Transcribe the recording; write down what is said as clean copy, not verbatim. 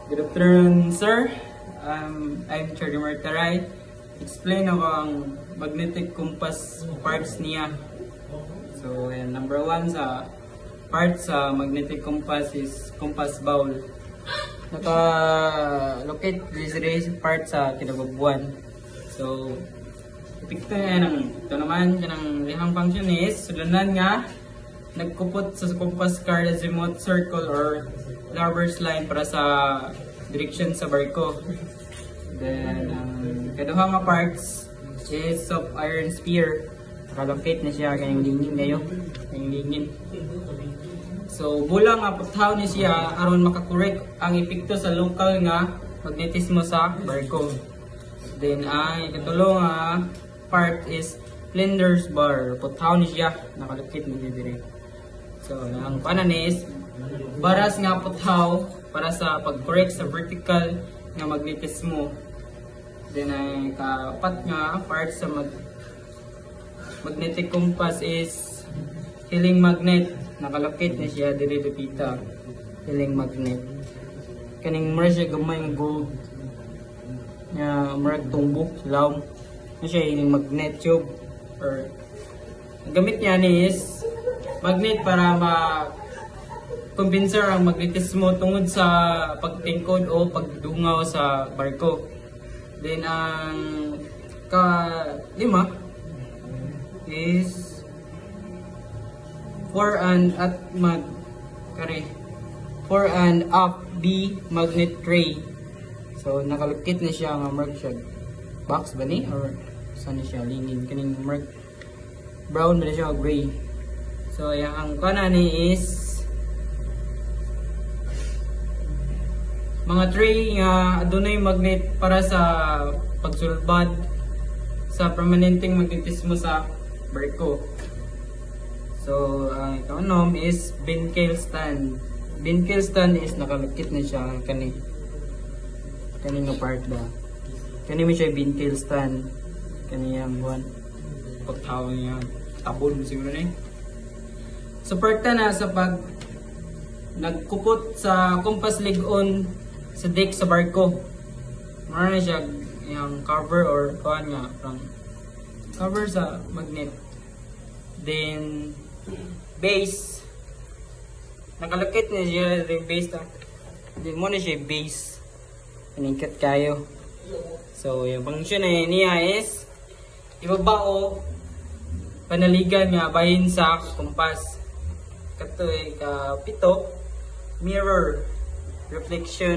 Good afternoon, sir. I'm Charlie Martaray. Explain ako ang magnetic compass parts niya. So, number one sa parts sa magnetic compass is compass bowl. Naka-locate this part sa kinabubuan. So, ipikto niya ito naman, yung lihang function is, sulanan nga, nagkupot sa compass card azimuth circle or lover's line para sa direction sa barko. Then, kaduhang nga parts is of iron spear. Nakalocate na siya, kanyang lingin ngayon. Kanyang lingin. So, bulang nga puthaw ni siya aron makakorek ang epekto sa local nga magnetismo sa barko. Then, ang ikatulong nga part is Flinders bar. Puthaw ni siya, nakalocate na siya. So, ang panan is baras nga puthaw para sa pag-correct sa vertical nga magnetismo. Then ay kapat nga part sa magnetic compass is healing magnet. Nakalocate na siya diri dipita. Healing magnet. Kaning mura siya gamay nga gold nga murag tumbok laom. Na siya healing magnet tube or gamit niya ni is magnet para kumbinser ang magnetismo tungod sa pagtingkod o pagdungaw sa barko. Then ang ka-lima is fore and aft B magnet tray. So nakalukit na siya nga mark siya box ba ni or saan siya lingin kaning mark brown ba siya o gray. So ang kanan ni is mga tray nga adunay magnet para sa pagsulbad sa permanenteng magnetismo sa barko. So, ang ikaonom is Binkel stand. Binkel stand is nakalukit na siya kani nga part ba. Kani mo siya Binkel stand. Kani yang buwan. Pagtawag niya. Tabon siguro na eh. So, parta na sa pag nagkupot sa compass leg-on sa deck sa barko. Mara na siya yung cover or kuhan nga from cover sa magnet. Then base nakalukit na siya yung base ta. Then mo na siya base. Paningkat kayo. So yung function na niya is ibabao panaligan nga bahin sa compass. Kato ka pito mirror reflection.